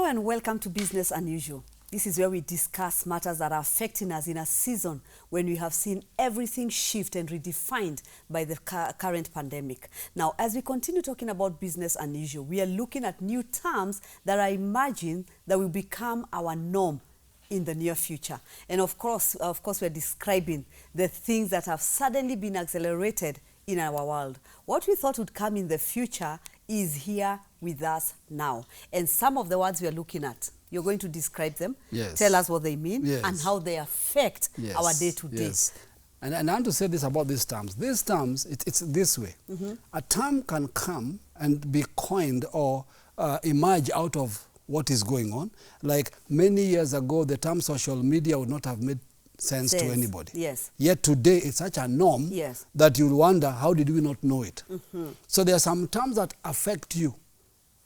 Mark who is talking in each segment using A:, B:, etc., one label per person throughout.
A: and welcome to Business Unusual. This is where we discuss matters that are affecting us in a season when we have seen everything shift and redefined by the current pandemic. Now, as we continue talking about business unusual, we are looking at new terms that are emerging that will become our norm in the near future. And of course, we're describing the things that have suddenly been accelerated in our world. What we thought would come in the future is here with us now. And some of the words we are looking at, you're going to describe them,
B: yes.
A: Tell us what they mean,
B: yes.
A: and how they affect
B: yes.
A: our day-to-day.
B: Yes. And I want to say this about these terms. These terms, it's this way. A term can come and be coined or emerge out of what is going on. Like many years ago, the term social media would not have made sense to anybody.
A: Yes.
B: Yet today, it's such a norm that you'll wonder, how did we not know it? So there are some terms that affect you,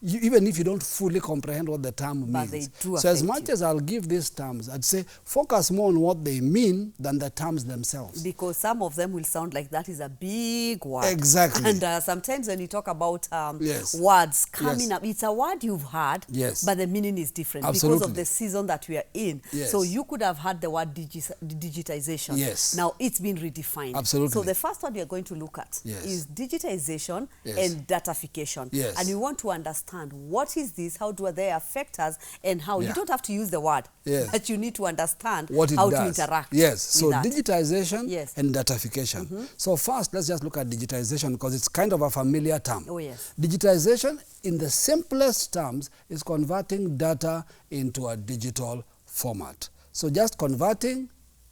B: even if you don't fully comprehend what the term means.
A: But they do
B: so as much
A: you.
B: as I'll give these terms, I'd say focus more on what they mean than the terms themselves.
A: Because some of them will sound like that is a big word.
B: Exactly.
A: And sometimes when you talk about
B: yes.
A: words coming
B: yes.
A: up, it's a word you've heard,
B: yes.
A: but the meaning is different
B: Absolutely.
A: because of the season that we are in.
B: Yes.
A: So you could have heard the word digitization.
B: Yes.
A: Now it's been redefined.
B: Absolutely.
A: So the first one we are going to look at
B: yes.
A: is digitization
B: yes.
A: and datafication.
B: Yes.
A: And we want to understand what is this, how do they affect us, and how you don't have to use the word,
B: yes.
A: but you need to understand
B: what it
A: how
B: does.
A: to interact.
B: Yes, so
A: with that.
B: digitization
A: yes.
B: and datafication. So first, let's just look at digitization because it's kind of a familiar term.
A: Oh, yes.
B: Digitization, in the simplest terms, is converting data into a digital format. So just converting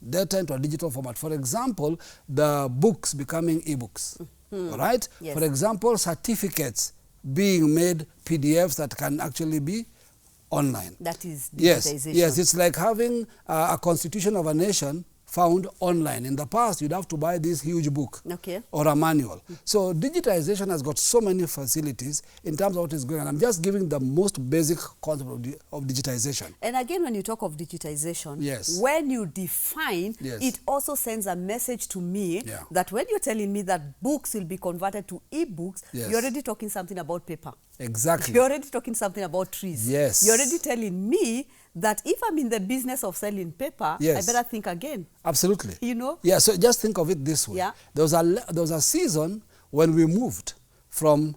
B: data into a digital format. For example, the books becoming e-books. All right?
A: Yes.
B: For example, certificates being made PDFs that can actually be online.
A: That is
B: Yes,
A: digitization.
B: yes, it's like having a constitution of a nation found online. In the past, you'd have to buy this huge book or a manual. So digitization has got so many facilities in terms of what is going on. I'm just giving the most basic concept of digitization.
A: And again, when you talk of digitization,
B: yes.
A: when you define,
B: yes.
A: it also sends a message to me that when you're telling me that books will be converted to e-books,
B: yes.
A: you're already talking something about paper.
B: Exactly.
A: You're already talking something about trees.
B: Yes.
A: You're already telling me that if I'm in the business of selling paper,
B: yes.
A: I better think again.
B: Absolutely.
A: You know?
B: Yeah, so just think of it this way.
A: Yeah.
B: There was a season when we moved from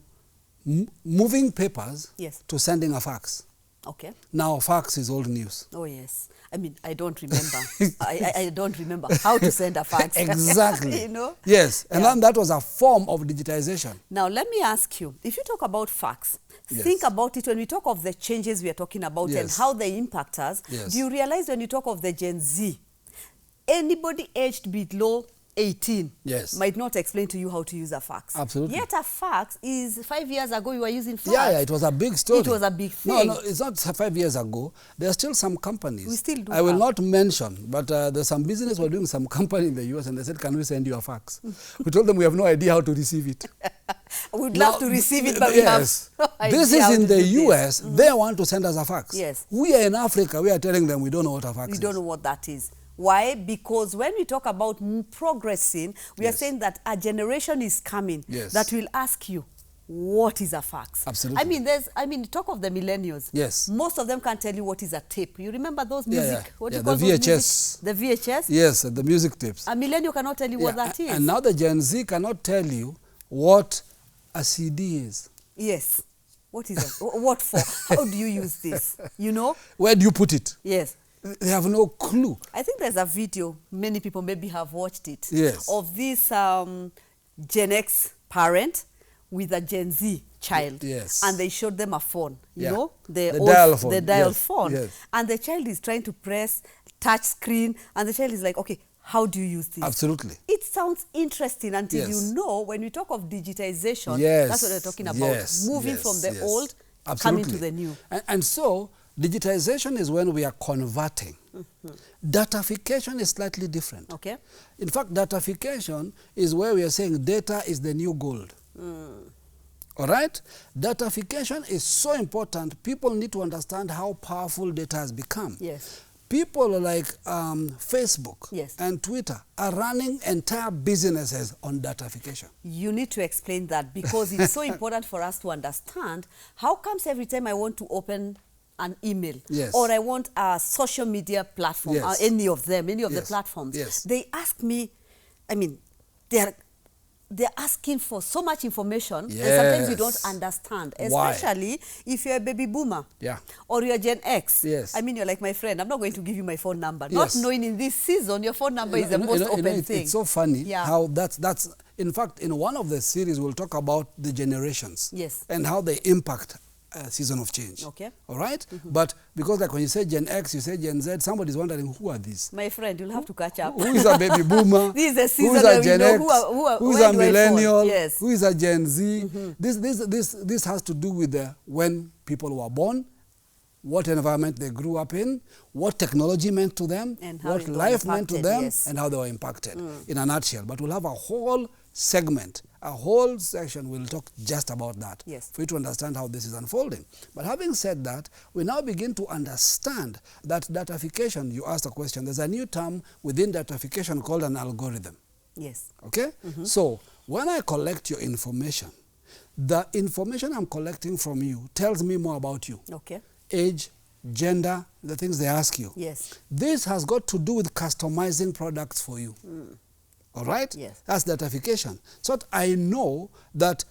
B: moving papers
A: yes.
B: to sending a fax.
A: Okay.
B: Now fax is old news.
A: Oh, yes. I mean, I don't remember. I don't remember how to send a fax.
B: Exactly.
A: You know?
B: Yes. And then that was a form of digitization.
A: Now, let me ask you, if you talk about fax,
B: yes.
A: think about it when we talk of the changes we are talking about
B: yes.
A: and how they impact us.
B: Yes.
A: Do you realize when you talk of the Gen Z, anybody aged below 18
B: yes.
A: might not explain to you how to use a fax.
B: Absolutely.
A: Yet a fax is 5 years ago you were using fax.
B: Yeah, it was a big story.
A: It was a big thing.
B: No, it's not 5 years ago. There are still some companies.
A: We still do
B: I will not mention, but there's some business we're doing, some company in the US, and they said, can we send you a fax? We told them we have no idea how to receive it.
A: We'd love to receive it, but
B: yes.
A: we have no idea
B: This is in the US.
A: This.
B: They want to send us a fax.
A: Yes.
B: We are in Africa. We are telling them we don't know what a fax is.
A: We don't know what that is. Why? Because when we talk about progressing, we
B: yes.
A: are saying that a generation is coming
B: yes.
A: that will ask you, what is a fax?
B: Absolutely.
A: I mean, talk of the millennials.
B: Yes.
A: Most of them can't tell you what is a tape. You remember those music? What do you
B: the
A: call
B: VHS.
A: those music? The VHS?
B: Yes, the music tapes.
A: A millennial cannot tell you what that is.
B: And now the Gen Z cannot tell you what a CD is.
A: Yes. What is it? What for? How do you use this? You know?
B: Where do you put it?
A: Yes.
B: They have no clue.
A: I think there's a video, many people maybe have watched it,
B: yes.
A: of this Gen X parent with a Gen Z child.
B: Yes.
A: And they showed them a phone, you know,
B: the dial phone.
A: The dial
B: yes.
A: phone.
B: Yes.
A: And the child is trying to press touch screen, and the child is like, okay, how do you use this?
B: Absolutely.
A: It sounds interesting until
B: yes.
A: you know when we talk of digitization,
B: yes.
A: that's what we're talking about.
B: Yes.
A: Moving
B: yes.
A: from the
B: yes.
A: old,
B: Absolutely.
A: coming to the new.
B: And so, digitization is when we are converting. Datafication is slightly different.
A: Okay.
B: In fact, datafication is where we are saying data is the new gold. All right? Datafication is so important. People need to understand how powerful data has become.
A: Yes.
B: People like Facebook
A: yes.
B: and Twitter are running entire businesses on datafication.
A: You need to explain that because it's so important for us to understand how comes every time I want to open an email,
B: Yes.
A: or I want a social media platform,
B: Yes.
A: any of them, any of the
B: Yes.
A: platforms,
B: Yes.
A: they ask me, I mean, they're asking for so much information, and sometimes you don't
B: Yes.
A: understand,
B: Why?
A: especially if you're a baby boomer,
B: Yeah.
A: or you're Gen X.
B: Yes.
A: I mean, you're like my friend. I'm not going to give you my phone number.
B: Yes.
A: Not knowing in this season your phone number is the most open thing.
B: It's so funny
A: Yeah.
B: how that's in fact, in one of the series we'll talk about the generations.
A: Yes.
B: And how they impact a season of change.
A: Okay.
B: All right? But because like when you say Gen X, you say Gen Z, somebody's wondering, who are these?
A: My friend, you'll have to catch up.
B: Who is a baby boomer?
A: This is a season
B: who is
A: where
B: a
A: we
B: Gen
A: know
B: X?
A: who
B: is
A: where
B: a
A: do I fall?
B: millennial?
A: Yes.
B: Who is a Gen Z? This has to do with when people were born, what environment they grew up in, what technology meant to them,
A: And how
B: what
A: it was
B: life meant to
A: impacted,
B: them,
A: yes.
B: and how they were impacted, in a nutshell. But we'll have a whole segment, a whole section we'll talk just about that,
A: Yes.
B: for you to understand how this is unfolding. But having said that, we now begin to understand that datafication, you asked a question, there's a new term within datafication called an algorithm.
A: Yes.
B: Okay? So when I collect your information, the information I'm collecting from you tells me more about you.
A: Okay.
B: Age, gender, the things they ask you.
A: Yes.
B: This has got to do with customizing products for you. All right?
A: Yes.
B: That's datafication. So that I know that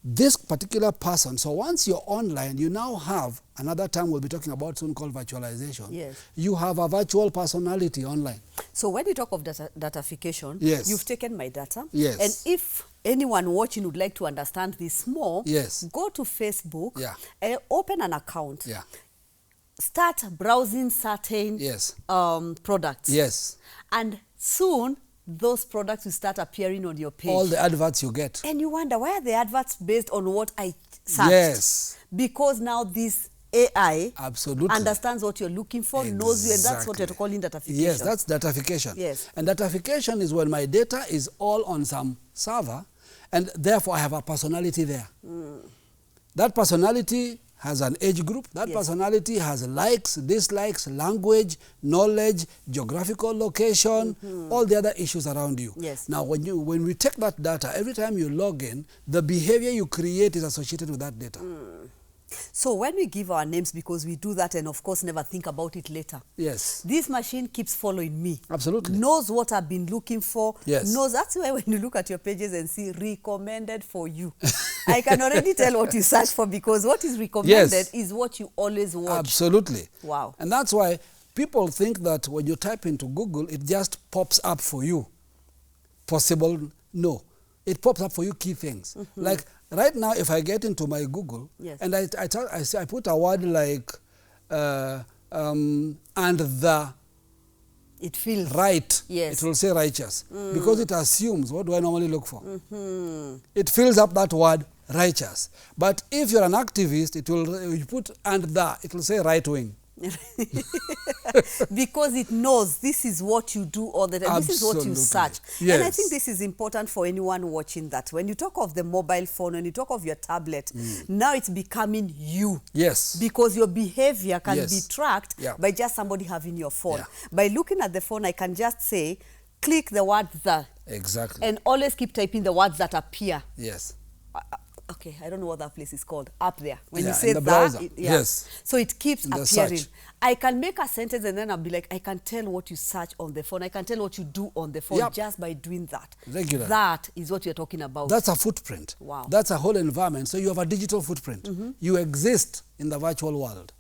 B: this particular person, so once you're online, you now have another term we'll be talking about soon called virtualization.
A: Yes.
B: You have a virtual personality online.
A: So when you talk of datafication,
B: Yes.
A: you've taken my data.
B: Yes.
A: And if anyone watching would like to understand this more,
B: Yes.
A: go to Facebook,
B: Yeah.
A: open an account,
B: Yeah.
A: start browsing certain
B: Yes.
A: products.
B: Yes.
A: And soon, those products will start appearing on your page.
B: All the adverts you get.
A: And you wonder, why are the adverts based on what I searched?
B: Yes.
A: Because now this AI
B: Absolutely.
A: understands what you're looking for, knows you, and that's what you're
B: Exactly.
A: calling datafication.
B: Yes, that's datafication.
A: Yes.
B: And datafication is when my data is all on some server, and therefore I have a personality there. That personality has an age group. That
A: Yes.
B: personality has likes, dislikes, language, knowledge, geographical location, all the other issues around you.
A: Yes.
B: Now, when we take that data, every time you log in, the behavior you create is associated with that data.
A: So when we give our names, because we do that and of course never think about it later,
B: Yes.
A: this machine keeps following me.
B: Absolutely.
A: Knows what I've been looking for.
B: Yes.
A: Knows. That's why when you look at your pages and see recommended for you, I can already tell what you search for, because what is recommended
B: Yes.
A: is what you always watch.
B: Absolutely.
A: Wow.
B: And that's why people think that when you type into Google, it just pops up for you. Possible? No. It pops up for you key things. Like right now, if I get into my Google,
A: Yes.
B: and I put a word like, and the
A: It feels
B: right,
A: Yes.
B: it will say righteous. Because it assumes, what do I normally look for? It fills up that word, righteous. But if you're an activist, you put and the, it will say right wing.
A: because it knows this is what you do all the time. This is what you
B: Absolutely.
A: search.
B: Yes.
A: And I think this is important for anyone watching that. When you talk of the mobile phone, when you talk of your tablet, now it's becoming you.
B: Yes.
A: Because your behavior can
B: Yes.
A: be tracked
B: Yeah.
A: by just somebody having your phone.
B: Yeah.
A: By looking at the phone, I can just say, click the word the,
B: Exactly.
A: and always keep typing the words that appear.
B: Yes.
A: Okay, I don't know what that place is called, up there. When
B: Yeah,
A: you say
B: in the
A: that,
B: browser.
A: yeah.
B: Yes.
A: So it keeps
B: In the
A: appearing.
B: search.
A: I can make a sentence and then I'll be like, I can tell what you search on the phone. I can tell what you do on the phone
B: Yep.
A: just by doing that.
B: Regularly.
A: That is what you're talking about.
B: That's a footprint.
A: Wow.
B: That's a whole environment. So you have a digital footprint. You exist in the virtual world.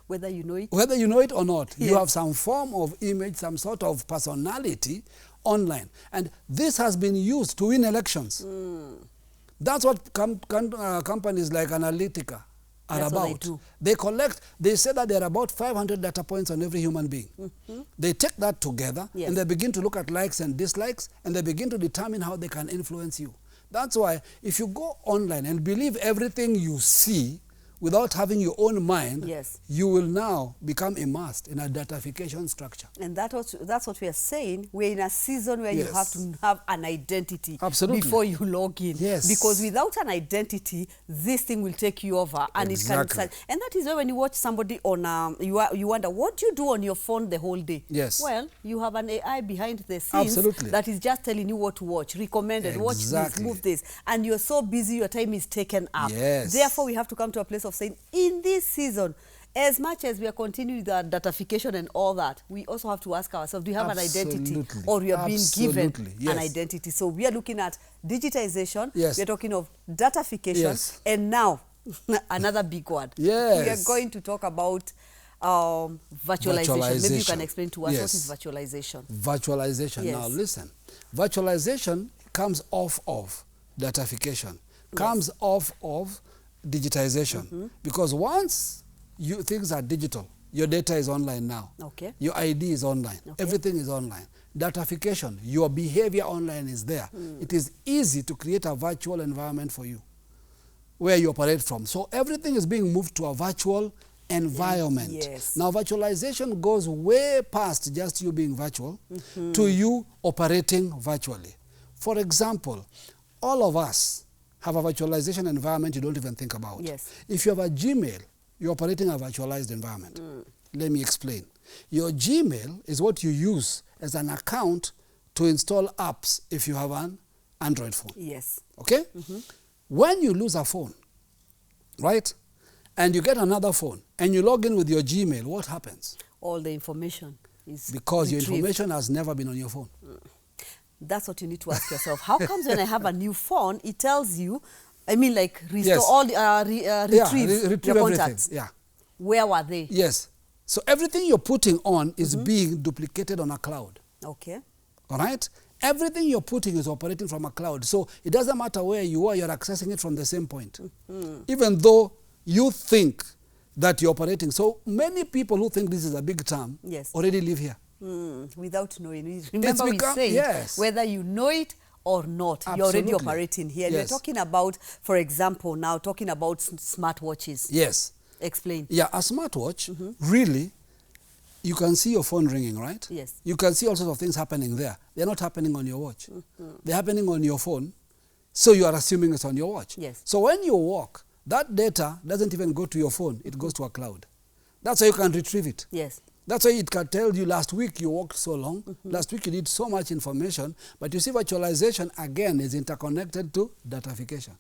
A: Whether you know it.
B: Whether you know it or not, you
A: Yes.
B: have some form of image, some sort of personality online. And this has been used to win elections. That's what companies like Analytica are
A: That's what they
B: about.
A: do.
B: They collect, they say that there are about 500 data points on every human being. They take that together
A: Yes.
B: and they begin to look at likes and dislikes, and they begin to determine how they can influence you. That's why if you go online and believe everything you see without having your own mind,
A: Yes.
B: you will now become immersed in a datafication structure.
A: And that's what we are saying. We're in a season where you
B: Yes.
A: have to have an identity
B: Absolutely.
A: before you log in.
B: Yes.
A: Because without an identity, this thing will take you over. And
B: Exactly.
A: it can. And that is why when you watch somebody on, you wonder, what do you do on your phone the whole day?
B: Yes.
A: Well, you have an AI behind the scenes
B: Absolutely.
A: that is just telling you what to watch, recommended, watch this,
B: Exactly.
A: move this. And you're so busy, your time is taken up.
B: Yes.
A: Therefore, we have to come to a place of saying, in this season, as much as we are continuing the datafication and all that, we also have to ask ourselves, do you have an identity, or we are being given an identity? So we are looking at digitization, we are talking of datafication, and now another big word. We are going to talk about virtualization. Maybe you can explain to us what is virtualization.
B: Virtualization. Now listen, virtualization comes off of datafication, comes off of digitization, because once things are digital, your data is online now. Your ID is online. Everything is online. Datafication, your behavior online is there. It is easy to create a virtual environment for you where you operate from. So everything is being moved to a virtual environment. Now virtualization goes way past just you being virtual to you operating virtually. For example, all of us have a virtualization environment you don't even think about. If you have a Gmail, you're operating a virtualized environment. Let me explain. Your Gmail is what you use as an account to install apps if you have an Android phone. Okay? When you lose a phone, right, and you get another phone, and you log in with your Gmail, what happens?
A: All the information is
B: because
A: retrieved.
B: Your information has never been on your phone.
A: That's what you need to ask yourself. How comes when I have a new phone, it tells you, I mean, like, restore all the, retrieve your contacts? Where were they?
B: So everything you're putting on is being duplicated on a cloud. All right? Everything you're putting is operating from a cloud. So it doesn't matter where you are, you're accessing it from the same point. Even though you think that you're operating. So many people who think this is a big term already live here.
A: Without knowing. Remember we said, whether you know it or not, you're already operating here. We're talking about, for example, now talking about smartwatches. Explain.
B: A smartwatch, really, you can see your phone ringing, right? You can see all sorts of things happening there. They're not happening on your watch. They're happening on your phone, so you are assuming it's on your watch. So when you walk, that data doesn't even go to your phone. It goes to a cloud. That's how you can retrieve it. That's why it can tell you last week you walked so long, last week you did so much information, but you see virtualization again is interconnected to datafication.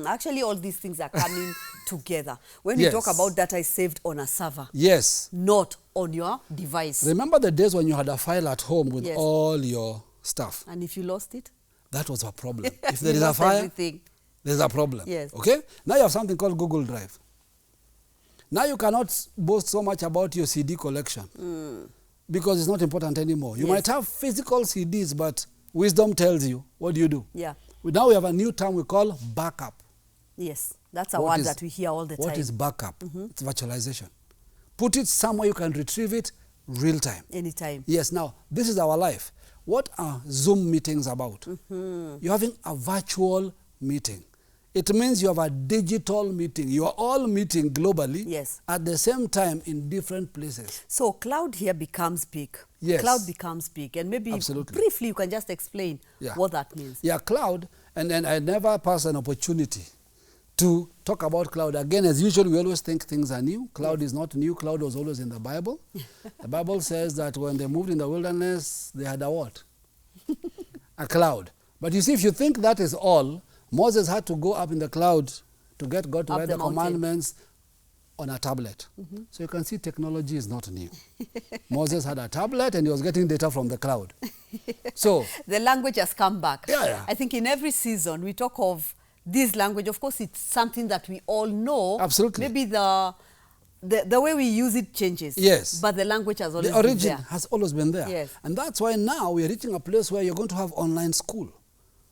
A: Actually, all these things are coming together. When we talk about data is saved on a server, not on your device.
B: Remember the days when you had a file at home with all your stuff?
A: And if you lost it?
B: That was a problem. If there is a file, there's a problem. Okay? Now you have something called Google Drive. Now you cannot boast so much about your CD collection because it's not important anymore. You might have physical CDs, but wisdom tells you, what do you do? Now we have a new term we call backup.
A: That's a word that we hear all the time.
B: What is backup? It's virtualization. Put it somewhere you can retrieve it real time.
A: Anytime.
B: Now this is our life. What are Zoom meetings about? You're having a virtual meeting. It means you have a digital meeting. You are all meeting globally at the same time in different places.
A: So cloud here becomes big. Cloud becomes big. And maybe briefly you can just explain what that means.
B: Cloud, and I never pass an opportunity to talk about cloud. Again, as usual, we always think things are new. Cloud is not new. Cloud was always in the Bible. The Bible says that when they moved in the wilderness, they had a what? A cloud. But you see, if you think that is all, Moses had to go up in the cloud to get God to write the commandments on a tablet. So you can see technology is not new. Moses had a tablet and he was getting data from the cloud. So
A: the language has come back. I think in every season we talk of this language. Of course, it's something that we all know. Maybe the way we use it changes. But the language has always been there. The origin
B: has always been there. And that's why now we're reaching a place where you're going to have online school.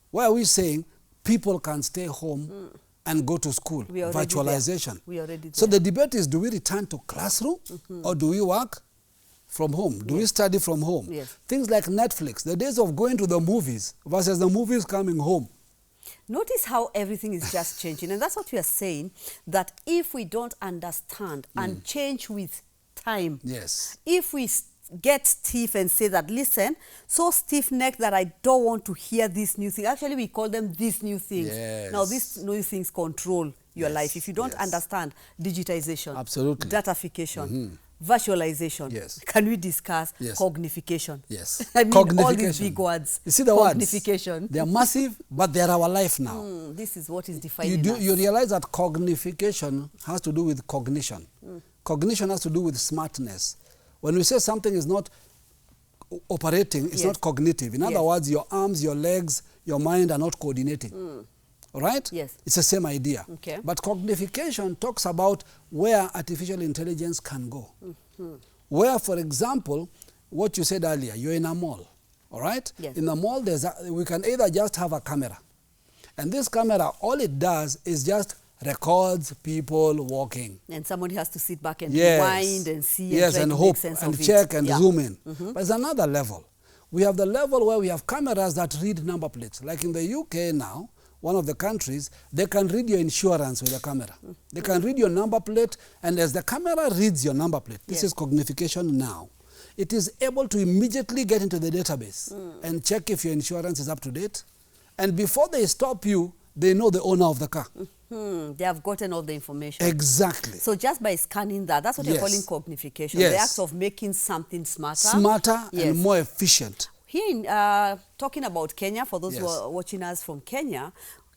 B: Why are we saying people can stay home and go to school? Virtualization. So the debate is, do we return to classroom or do we work from home? Do we study from home? Things like Netflix, the days of going to the movies versus the movies coming home.
A: Notice how everything is just changing. And that's what we are saying, that if we don't understand and change with time, if we get stiff and say that, listen, so stiff-necked that I don't want to hear this new thing. Actually, we call them these new things. Now, these new things control your life. If you don't understand digitization, datafication, virtualization, can we discuss cognification? I mean, all these big words.
B: You see the
A: cognification.
B: Words? They are massive, but they are our life now.
A: This is what is defining us.
B: You realize that cognification has to do with cognition. Cognition has to do with smartness. When we say something is not operating, it's
A: Yes.
B: not cognitive. In other
A: Yes.
B: words, your arms, your legs, your mind are not coordinating. All right?
A: Yes.
B: It's the same idea.
A: Okay.
B: But cognification talks about where artificial intelligence can go. Where, for example, what you said earlier, you're in a mall. All right?
A: Yes.
B: In the mall, we can either just have a camera. And this camera, all it does is just records people walking.
A: And somebody has to sit back and
B: Yes.
A: rewind and see and
B: Yes,
A: try
B: and
A: to
B: hope
A: make sense
B: and
A: of
B: check
A: it.
B: and
A: Yeah.
B: zoom in. But it's another level. We have the level where we have cameras that read number plates. Like in the UK now, one of the countries, they can read your insurance with a camera. They can read your number plate, and as the camera reads your number plate, this
A: Yes.
B: is cognification now, it is able to immediately get into the database and check if your insurance is up to date. And before they stop you, they know the owner of the car.
A: They have gotten all the information.
B: Exactly.
A: So just by scanning that, that's what you're
B: Yes.
A: calling cognification.
B: Yes.
A: The act of making something smarter.
B: Smarter
A: Yes.
B: and more efficient.
A: Here in talking about Kenya, for those who
B: Yes.
A: are watching us from Kenya,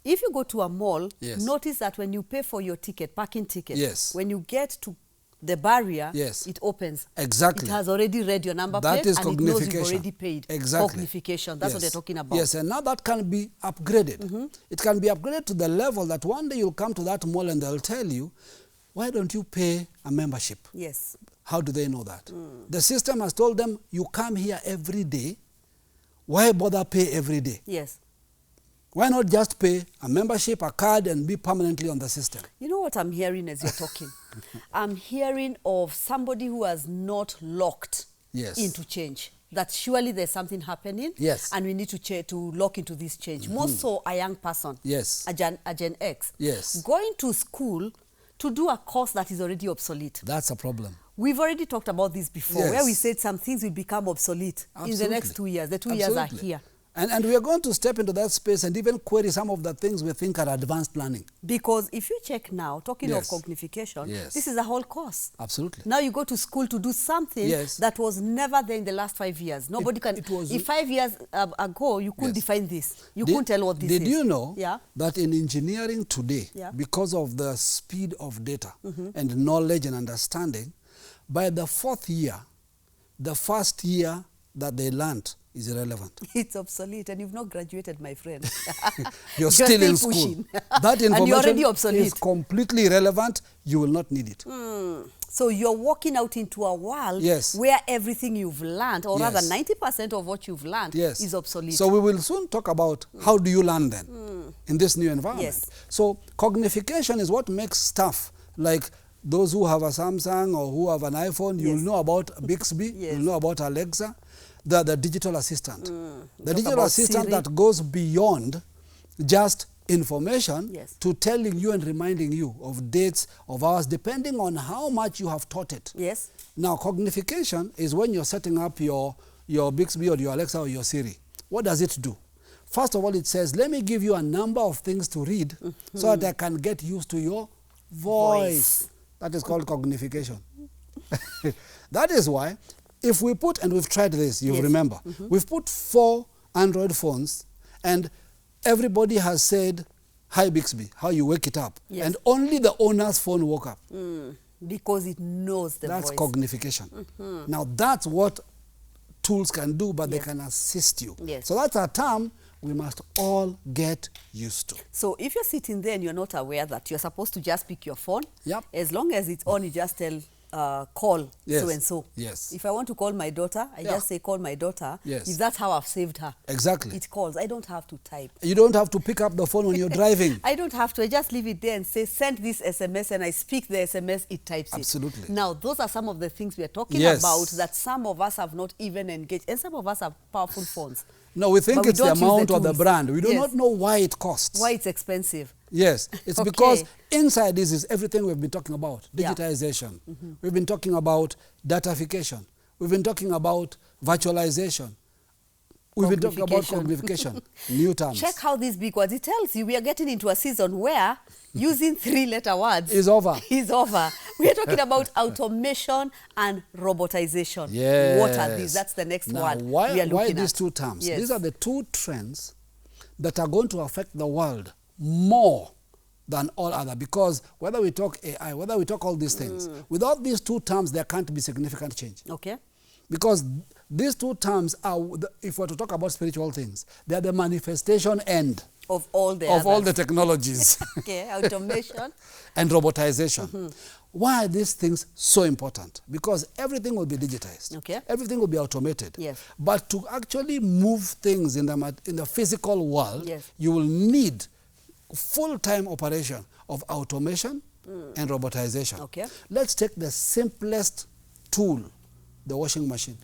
A: if you go to a mall,
B: Yes.
A: notice that when you pay for your ticket, parking ticket,
B: Yes.
A: when you get to the barrier,
B: Yes.
A: it opens.
B: Exactly.
A: It has already read your number
B: That
A: plate
B: is
A: and it knows you've
B: cognification.
A: already paid.
B: Exactly.
A: Cognification, that's what they're talking about.
B: Yes, and now that can be upgraded. It can be upgraded to the level that one day you'll come to that mall and they'll tell you, why don't you pay a membership?
A: Yes.
B: How do they know that? The system has told them, you come here every day. Why bother pay every day?
A: Yes.
B: Why not just pay a membership, a card, and be permanently on the system?
A: You know what I'm hearing as you're talking? I'm hearing of somebody who has not locked
B: Yes.
A: into change. That surely there's something happening.
B: Yes.
A: And we need to lock into this change. More so a young person.
B: Yes.
A: A Gen X.
B: Yes.
A: Going to school to do a course that is already obsolete.
B: That's a problem.
A: We've already talked about this before,
B: Yes.
A: where we said some things will become obsolete in the next 2 years. The 2 years are
B: Absolutely.
A: here.
B: And we are going to step into that space and even query some of the things we think are advanced learning.
A: Because if you check now, talking
B: Yes.
A: of cognification,
B: Yes.
A: this is a whole course.
B: Absolutely.
A: Now you go to school to do something
B: Yes.
A: that was never there in the last 5 years. Nobody can.
B: it was-
A: If 5 years ago you couldn't
B: Yes.
A: define this, you couldn't tell what this is.
B: Did you know
A: Yeah.
B: that in engineering today,
A: Yeah.
B: because of the speed of data and knowledge and understanding, by the 4th year, the first year that they learned is irrelevant.
A: It's obsolete, and you've not graduated, my friend.
B: You're still in school.
A: pushing.
B: That
A: And you're already
B: information
A: obsolete.
B: is completely irrelevant. You will not need it.
A: So you're walking out into a world
B: Yes.
A: where everything you've learned, or rather
B: Yes.
A: 90% of what you've learned,
B: Yes.
A: is obsolete.
B: So we will soon talk about how do you learn then in this new environment.
A: Yes.
B: So cognification is what makes stuff like those who have a Samsung or who have an iPhone, you'll
A: Yes.
B: know about Bixby,
A: Yes.
B: you'll know about Alexa, the digital assistant. The
A: Talk
B: digital
A: about
B: assistant
A: Siri.
B: that goes beyond just information
A: Yes.
B: to telling you and reminding you of dates, of hours, depending on how much you have taught it.
A: Yes.
B: Now, cognification is when you're setting up your Bixby or your Alexa or your Siri. What does it do? First of all, it says, let me give you a number of things to read so that I can get used to your voice. That is called cognification. That is why, if we put, and we've tried this, you
A: Yes.
B: remember, we've put 4 Android phones and everybody has said, hi Bixby, how you wake it up.
A: Yes.
B: And only the owner's phone woke up.
A: Because it knows the
B: That's
A: voice.
B: cognification. Now that's what tools can do, but they
A: Yes.
B: can assist you.
A: Yes.
B: So that's a term we must all get used to.
A: So if you're sitting there and you're not aware that you're supposed to just pick your phone,
B: Yep.
A: as long as it's on, you just tell call
B: Yes.
A: so and so.
B: Yes.
A: If I want to call my daughter, I
B: Yeah.
A: just say call my daughter.
B: Yes.
A: If that's how I've saved her.
B: Exactly.
A: It calls. I don't have to type.
B: You don't have to pick up the phone when you're driving.
A: I don't have to. I just leave it there and say, send this SMS, and I speak the SMS, it types it.
B: Absolutely.
A: Now, those are some of the things we are talking
B: Yes.
A: about that some of us have not even engaged. And some of us have powerful phones.
B: No, we think
A: But we
B: it's the
A: don't use
B: amount
A: the
B: or the
A: tools.
B: brand. We do
A: Yes.
B: not know why it costs.
A: Why it's expensive.
B: Yes, it's
A: Okay.
B: because inside this is everything we've been talking about.
A: Yeah.
B: Digitization. We've been talking about datafication. We've been talking about virtualization. We've been talking about cognification. New terms.
A: Check how these big words, it tells you we are getting into a season where using 3-letter words
B: Is over.
A: is over. We are talking about automation and robotization.
B: Yes.
A: What are these? That's the next
B: Now,
A: word
B: why,
A: we are looking
B: why
A: at.
B: these two terms?
A: Yes.
B: These are the two trends that are going to affect the world more than all other, because whether we talk AI, whether we talk all these things, without these two terms, there can't be significant change.
A: Okay.
B: Because these two terms are, if we're to talk about spiritual things, they are the manifestation end
A: Of all the
B: of all the technologies.
A: Okay, automation.
B: And robotization. Why are these things so important? Because everything will be digitized.
A: Okay.
B: Everything will be automated.
A: Yes.
B: But to actually move things in the physical world,
A: Yes.
B: you will need full-time operation of automation and robotization.
A: Okay.
B: Let's take the simplest tool, the washing machine.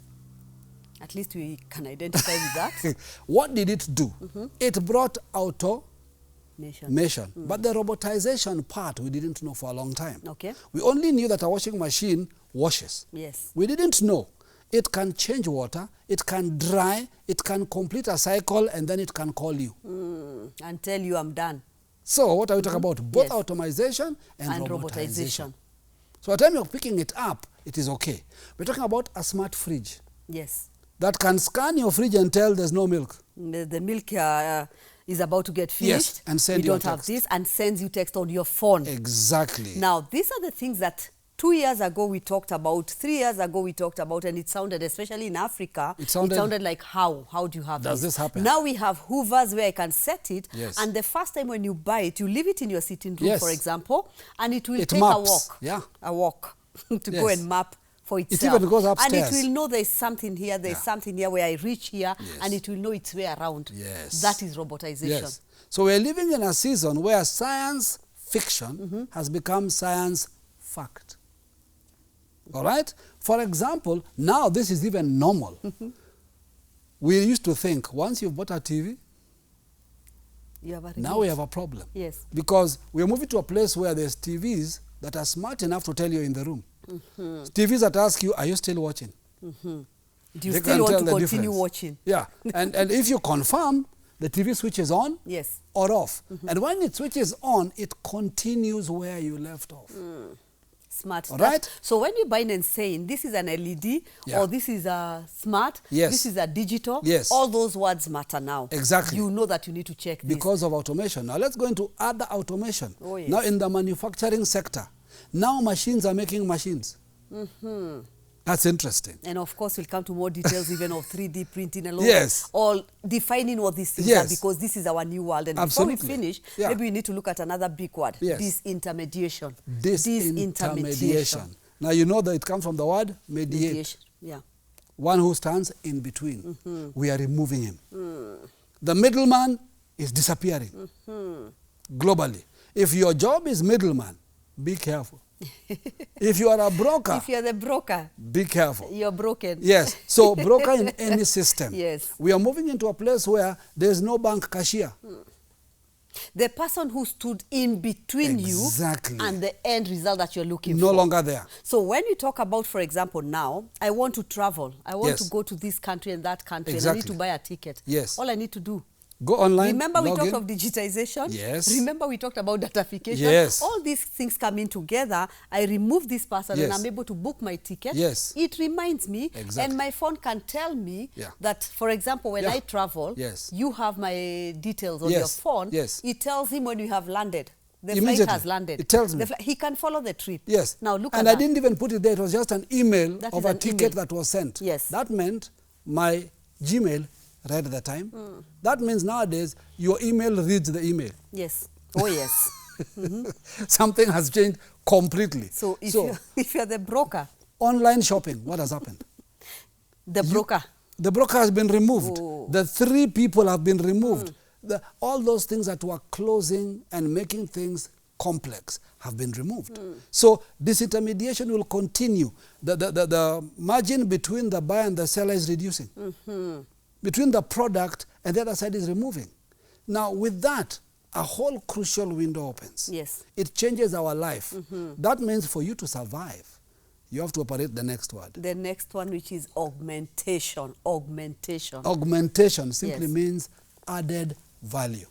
A: At least we can identify with that.
B: What did it do? It brought automation. But the robotization part, we didn't know for a long time.
A: Okay.
B: We only knew that a washing machine washes.
A: Yes.
B: We didn't know it can change water, it can dry, it can complete a cycle, and then it can call you.
A: And tell you I'm done.
B: So what are we talking about? Both
A: Yes.
B: automation and robotization. So at the time you're picking it up, it is okay. We're talking about a smart fridge
A: Yes.
B: that can scan your fridge and tell there's no milk.
A: The milk is about to get finished.
B: Yes, and send
A: you
B: you a
A: don't have
B: text.
A: this, and sends you text on your phone.
B: Exactly.
A: Now, these are the things that 2 years ago we talked about, 3 years ago we talked about, and it sounded, especially in Africa,
B: It sounded
A: like, how do you have
B: Does this happen?
A: Now we have hoovers where I can set it,
B: Yes.
A: and the first time when you buy it, you leave it in your sitting room,
B: Yes.
A: for example, and it will
B: It
A: take
B: maps.
A: a walk.
B: Yeah.
A: A walk to go
B: Yes.
A: and map for itself.
B: even goes
A: And
B: upstairs.
A: it will know there's something here, there's
B: Yeah.
A: something here where I reach here,
B: Yes.
A: and it will know its way around.
B: Yes.
A: That is robotization.
B: Yes. So we're living in a season where science fiction has become science fact. All right? For example, now this is even normal. We used to think once you've bought a TV,
A: You have a
B: now
A: remote.
B: we have a problem.
A: Yes.
B: Because we're moving to a place where there's TVs that are smart enough to tell you in the room. TVs that ask you, are you still watching?
A: Do you
B: They
A: still
B: can
A: want
B: tell
A: to
B: the
A: continue
B: difference.
A: watching?
B: Yeah. And if you confirm, the TV switches on
A: Yes.
B: or off. And when it switches on, it continues where you left off.
A: Smart.
B: All right?
A: So when you're buying and saying this is an LED,
B: Yeah.
A: or this is a smart,
B: Yes.
A: this is a digital,
B: Yes.
A: all those words matter now.
B: Exactly.
A: You know that you need to check this.
B: Because of automation. Now let's go into other automation.
A: Oh, yes.
B: Now in the manufacturing sector, now machines are making machines. That's interesting.
A: And of course, we'll come to more details even of 3D printing and all,
B: Yes.
A: all defining what these things
B: Yes.
A: are, because this is our new world. And
B: Absolutely.
A: before we finish,
B: Yeah.
A: maybe we need to look at another big word,
B: Yes.
A: disintermediation.
B: Disintermediation. Now you know that it comes from the word mediate.
A: Mediation. Yeah.
B: One who stands in between. We are removing him. The middleman is disappearing globally. If your job is middleman, be careful. If you are a broker,
A: If you're the broker,
B: be careful.
A: you're broken.
B: Yes, so broker in any system.
A: Yes.
B: We are moving into a place where there's no bank cashier.
A: The person who stood in between
B: Exactly.
A: you and the end result that you're looking
B: No
A: for.
B: longer there.
A: So when you talk about, for example, now, I want to travel. I want
B: Yes.
A: to go to this country and that country. And I need
B: Exactly.
A: to buy a ticket.
B: Yes.
A: All I need to do.
B: Go online.
A: Remember we
B: log
A: talked
B: in.
A: of digitization?
B: Yes.
A: Remember we talked about datafication?
B: Yes.
A: All these things coming together. I remove this person and
B: Yes.
A: I'm able to book my ticket.
B: Yes.
A: It reminds me.
B: Exactly.
A: And my phone can tell me
B: Yeah.
A: that, for example, when
B: Yeah.
A: I travel,
B: Yes.
A: you have my details on
B: Yes.
A: your phone.
B: Yes.
A: It tells him when you have landed. The flight
B: Immediately.
A: has landed.
B: It tells me.
A: He can follow the trip.
B: Yes.
A: Now look
B: and
A: at
B: I
A: that.
B: didn't even put it there. It was just an email
A: That
B: of
A: is
B: a
A: an
B: ticket
A: email.
B: that was sent.
A: Yes.
B: That meant my Gmail read the time. That means nowadays your email reads the email.
A: Yes. Oh, yes.
B: Something has changed completely.
A: So if you're the broker,
B: Online shopping, what has happened?
A: the broker.
B: The broker has been removed.
A: Oh.
B: The 3 people have been removed. All those things that were closing and making things complex have been removed. So disintermediation will continue. The margin between the buyer and the seller is reducing. Between the product and the other side is removing. Now with that, a whole crucial window opens.
A: Yes.
B: It changes our life. That means for you to survive, you have to operate the next word.
A: The next one, which is augmentation. Augmentation.
B: Augmentation simply
A: Yes.
B: means added value.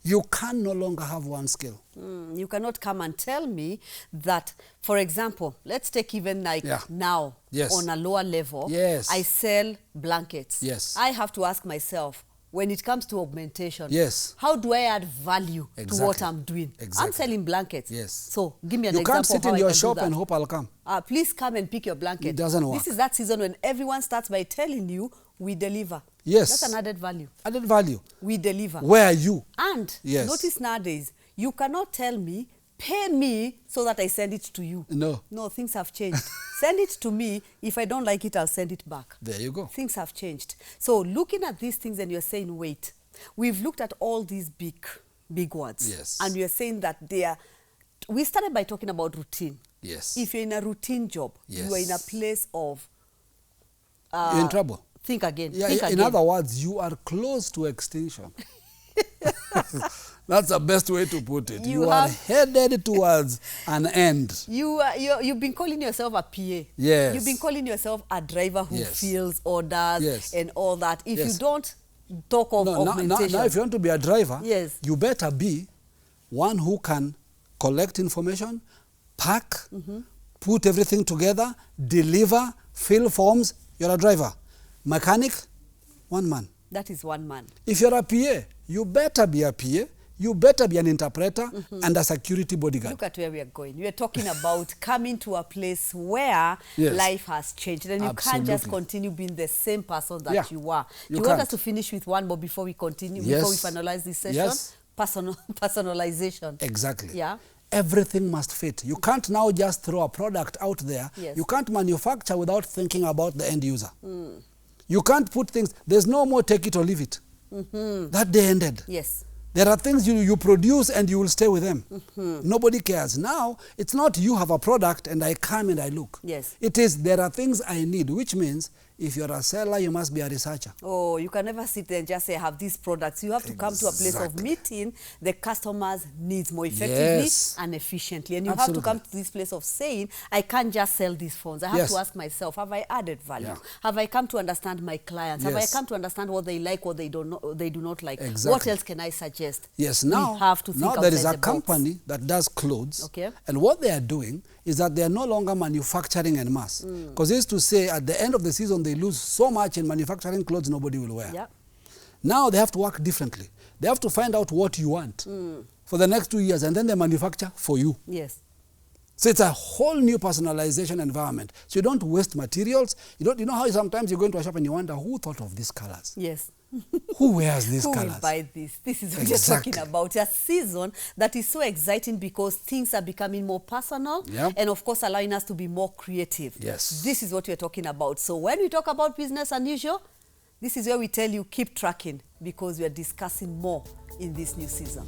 B: You can no longer have one skill.
A: You cannot come and tell me that, for example, let's take even like
B: Yeah.
A: now
B: Yes.
A: on a lower level,
B: Yes.
A: I sell blankets.
B: Yes.
A: I have to ask myself, when it comes to augmentation,
B: yes,
A: how do I add value to what I'm doing?
B: Exactly.
A: I'm selling blankets.
B: Yes.
A: So give me an example.
B: You can't sit in your shop and hope I'll come.
A: Please come and pick your blanket.
B: It doesn't work.
A: This is that season when everyone starts by telling you, we deliver.
B: Yes.
A: That's an added value.
B: Added value.
A: We deliver.
B: Where are you?
A: And
B: yes.
A: notice nowadays, you cannot tell me, pay me so that I send it to you.
B: No.
A: No, things have changed. Send it to me. If I don't like it, I'll send it back.
B: There you go.
A: Things have changed. So looking at these things and you're saying, wait, we've looked at all these big words.
B: Yes.
A: And we are saying that they are, we started by talking about routine.
B: Yes.
A: If you're in a routine job,
B: yes.
A: you are in a place of...
B: you're in trouble.
A: Think again.
B: Yeah,
A: think
B: in
A: again.
B: other words, you are close to extinction. That's the best way to put it. You are headed towards an end.
A: You've been calling yourself a PA.
B: Yes.
A: You've been calling yourself a driver who
B: yes.
A: fills orders
B: yes.
A: and all that. If
B: yes.
A: you don't talk of augmentation...
B: Now, if you want to be a driver,
A: yes.
B: you better be one who can collect information, pack, put everything together, deliver, fill forms. You're a driver. Mechanic, one man.
A: That is one man.
B: If you're a PA, you better be a PA, you better be an interpreter and a security bodyguard.
A: Look at where we are going. We are talking about coming to a place where
B: yes.
A: life has changed. And you
B: Absolutely.
A: can't just continue being the same person that you were.
B: You
A: want us to finish with one more before we continue,
B: yes.
A: before we finalize this session?
B: Yes.
A: Personalization.
B: Exactly.
A: Yeah.
B: Everything must fit. You can't now just throw a product out there.
A: Yes.
B: You can't manufacture without thinking about the end user. You can't put things, there's no more take it or leave it. That day ended.
A: Yes.
B: There are things you produce and you will stay with them. Nobody cares. Now, it's not you have a product and I come and I look.
A: Yes.
B: It is there are things I need, which means if you're a seller, you must be a researcher.
A: Oh, you can never sit there and just say, I have these products. You have to come to a place of meeting the customer's needs more effectively
B: yes.
A: and efficiently. And you
B: Absolutely.
A: have to come to this place of saying, I can't just sell these phones. I have
B: yes.
A: to ask myself, have I added value?
B: Yeah.
A: Have I come to understand my clients?
B: Yes.
A: Have I come to understand what they like, what they do not like?
B: Exactly.
A: What else can I suggest?
B: Yes, now,
A: we have to think
B: now there is
A: outside
B: a
A: the box.
B: company that does clothes.
A: Okay.
B: And what they are doing is that they are no longer manufacturing en masse. Because they used to say at the end of the season, they lose so much in manufacturing clothes nobody will wear.
A: Yeah.
B: Now they have to work differently. They have to find out what you want for the next 2 years, and then they manufacture for you.
A: Yes.
B: So it's a whole new personalization environment. So you don't waste materials. You know how sometimes you go into a shop and you wonder, who thought of these colors?
A: Yes.
B: Who wears these colors?
A: Who will buy this? This is what you're talking about. A season that is so exciting because things are becoming more personal and, of course, allowing us to be more creative.
B: Yes.
A: This is what we're talking about. So when we talk about business unusual, this is where we tell you keep tracking because we are discussing more in this new season.